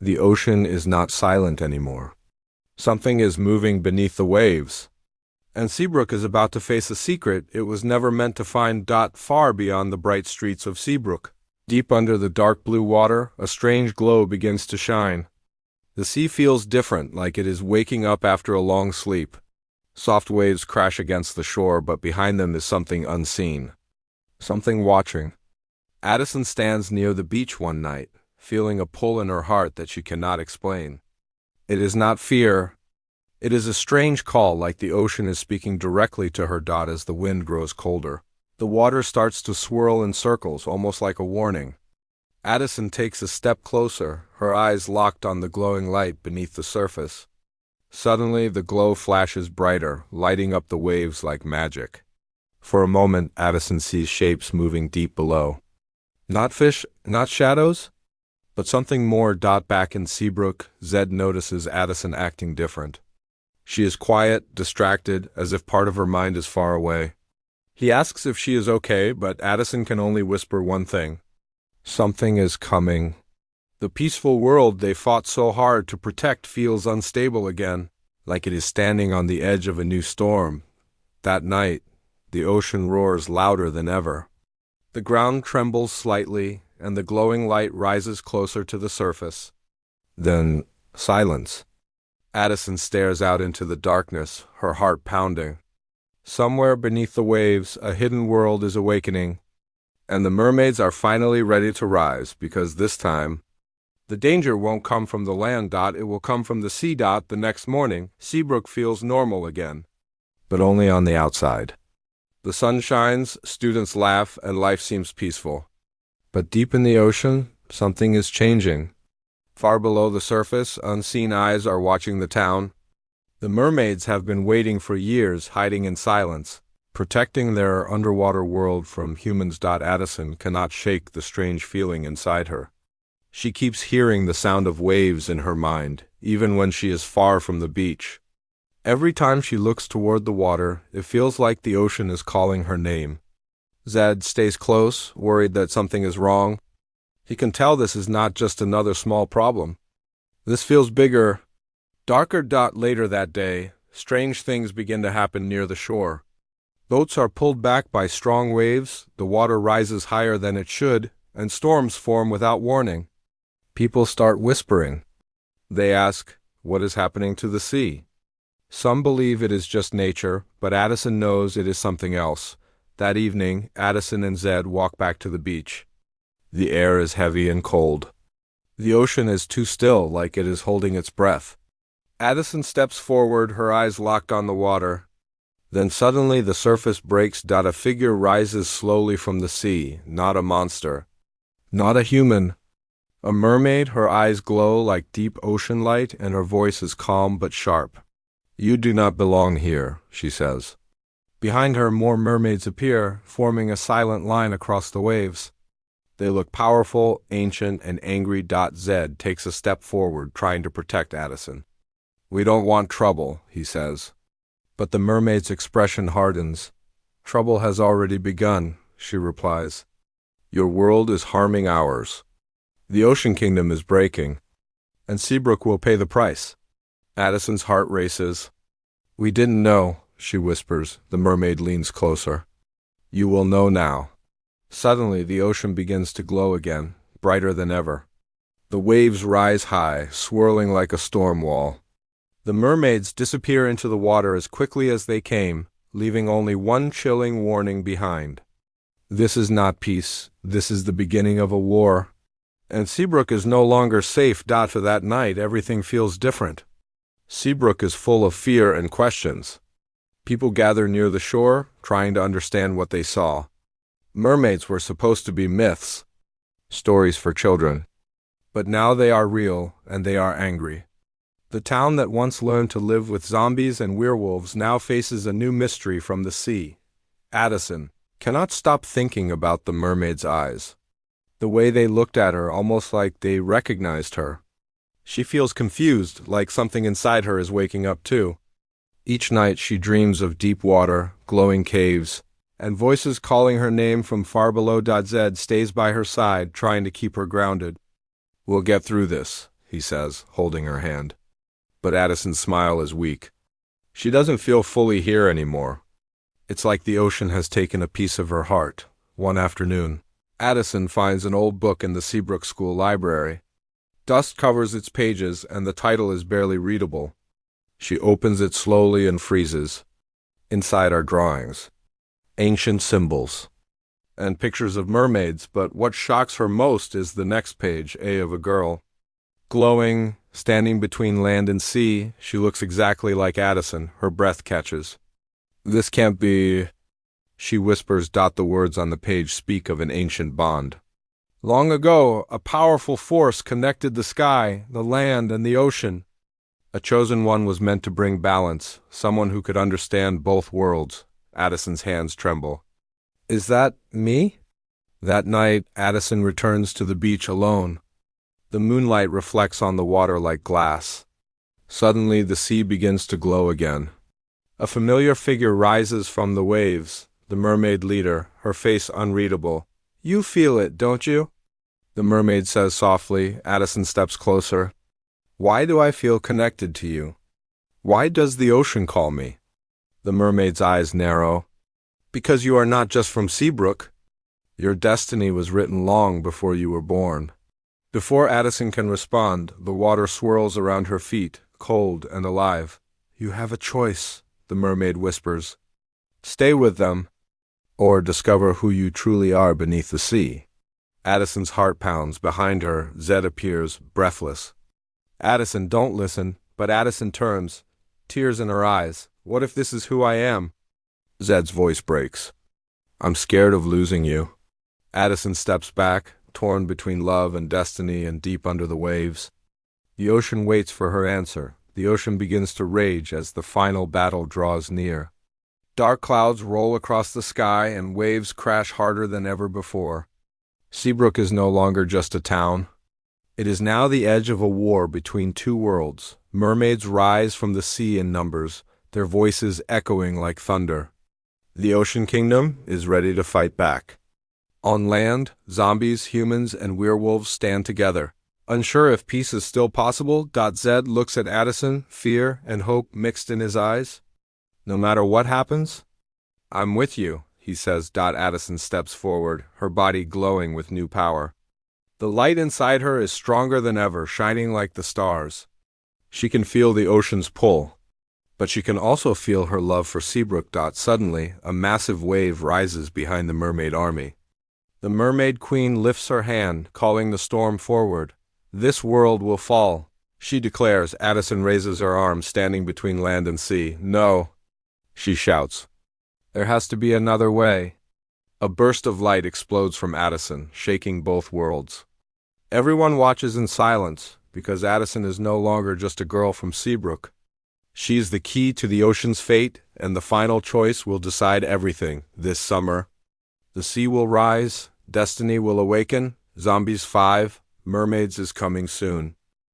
The ocean is not silent anymore. Something is moving beneath the waves. And Seabrook is about to face a secret it was never meant to find. Far beyond the bright streets of Seabrook, deep under the dark blue water, a strange glow begins to shine. The sea feels different, like it is waking up after a long sleep. Soft waves crash against the shore, but behind them is something unseen. Something watching. Addison stands near the beach one night, feeling a pull in her heart that she cannot explain. It is not fear. It is a strange call, like the ocean is speaking directly to her. As the wind grows colder, the water starts to swirl in circles, almost like a warning. Addison takes a step closer, her eyes locked on the glowing light beneath the surface. Suddenly, the glow flashes brighter, lighting up the waves like magic. For a moment, Addison sees shapes moving deep below. Not fish, not shadows, but something more. Back in Seabrook, Zed notices Addison acting different. She is quiet, distracted, as if part of her mind is far away. He asks if she is okay, but Addison can only whisper one thing. Something is coming. The peaceful world they fought so hard to protect feels unstable again, like it is standing on the edge of a new storm. That night, the ocean roars louder than ever. The ground trembles slightly, and the glowing light rises closer to the surface. Then, silence. Addison stares out into the darkness, her heart pounding. Somewhere beneath the waves, a hidden world is awakening, and the mermaids are finally ready to rise, because this time, the danger won't come from the land. It will come from the sea. The next morning, Seabrook feels normal again, but only on the outside. The sun shines, students laugh, and life seems peaceful. But deep in the ocean, something is changing. Far below the surface, unseen eyes are watching the town. The mermaids have been waiting for years, hiding in silence, protecting their underwater world from humans. Addison cannot shake the strange feeling inside her. She keeps hearing the sound of waves in her mind, even when she is far from the beach. Every time she looks toward the water, it feels like the ocean is calling her name. Zed stays close, worried that something is wrong. He can tell this is not just another small problem. This feels bigger, darker. Later that day, strange things begin to happen near the shore. Boats are pulled back by strong waves, the water rises higher than it should, and storms form without warning. People start whispering. They ask, what is happening to the sea? Some believe it is just nature, but Addison knows it is something else. That evening, Addison and Zed walk back to the beach. The air is heavy and cold. The ocean is too still, like it is holding its breath. Addison steps forward, her eyes locked on the water. Then suddenly the surface breaks. A figure rises slowly from the sea, not a monster, not a human. A mermaid, her eyes glow like deep ocean light, and her voice is calm but sharp. You do not belong here, she says. Behind her, more mermaids appear, forming a silent line across the waves. They look powerful, ancient, and angry. Zed takes a step forward, trying to protect Addison. We don't want trouble, he says. But the mermaid's expression hardens. Trouble has already begun, she replies. Your world is harming ours. The Ocean Kingdom is breaking, and Seabrook will pay the price. Addison's heart races. We didn't know, she whispers. The mermaid leans closer. You will know now. Suddenly, the ocean begins to glow again, brighter than ever. The waves rise high, swirling like a storm wall. The mermaids disappear into the water as quickly as they came, leaving only one chilling warning behind. This is not peace. This is the beginning of a war. And Seabrook is no longer safe. For that night, everything feels different. Seabrook is full of fear and questions. People gather near the shore, trying to understand what they saw. Mermaids were supposed to be myths, stories for children. But now they are real, and they are angry. The town that once learned to live with zombies and werewolves now faces a new mystery from the sea. Addison cannot stop thinking about the mermaid's eyes. The way they looked at her, almost like they recognized her. She feels confused, like something inside her is waking up too. Each night she dreams of deep water, glowing caves, and voices calling her name from far below. Zed stays by her side, trying to keep her grounded. We'll get through this, he says, holding her hand. But Addison's smile is weak. She doesn't feel fully here anymore. It's like the ocean has taken a piece of her heart. One afternoon, Addison finds an old book in the Seabrook school library. Dust covers its pages and the title is barely readable. She opens it slowly and freezes. Inside are drawings, ancient symbols, and pictures of mermaids, but what shocks her most is the next page, of a girl. Glowing, standing between land and sea, she looks exactly like Addison. Her breath catches. This can't be, she whispers. The words on the page speak of an ancient bond. Long ago, a powerful force connected the sky, the land, and the ocean. A chosen one was meant to bring balance, someone who could understand both worlds. Addison's hands tremble. Is that me? That night, Addison returns to the beach alone. The moonlight reflects on the water like glass. Suddenly, the sea begins to glow again. A familiar figure rises from the waves, the mermaid leader, her face unreadable. You feel it, don't you? The mermaid says softly. Addison steps closer. Why do I feel connected to you? Why does the ocean call me? The mermaid's eyes narrow. Because you are not just from Seabrook. Your destiny was written long before you were born. Before Addison can respond, the water swirls around her feet, cold and alive. You have a choice, the mermaid whispers. Stay with them, or discover who you truly are beneath the sea. Addison's heart pounds. Behind her, Zed appears, breathless. Addison, don't listen, but Addison turns, tears in her eyes. What if this is who I am? Zed's voice breaks. I'm scared of losing you. Addison steps back, torn between love and destiny and deep under the waves. The ocean waits for her answer. The ocean begins to rage as the final battle draws near. Dark clouds roll across the sky and waves crash harder than ever before. Seabrook is no longer just a town. It is now the edge of a war between two worlds. Mermaids rise from the sea in numbers, their voices echoing like thunder. The Ocean Kingdom is ready to fight back. On land, zombies, humans, and werewolves stand together. Unsure if peace is still possible, Zed looks at Addison, fear and hope mixed in his eyes. No matter what happens, I'm with you, he says. Addison steps forward, her body glowing with new power. The light inside her is stronger than ever, shining like the stars. She can feel the ocean's pull, but she can also feel her love for Seabrook. Suddenly, a massive wave rises behind the mermaid army. The mermaid queen lifts her hand, calling the storm forward. This world will fall, she declares. Addison raises her arm, standing between land and sea. No, she shouts. There has to be another way. A burst of light explodes from Addison, shaking both worlds. Everyone watches in silence, because Addison is no longer just a girl from Seabrook. She's the key to the ocean's fate, and the final choice will decide everything. This summer, the sea will rise, destiny will awaken, Zombies 5, Mermaids is coming soon.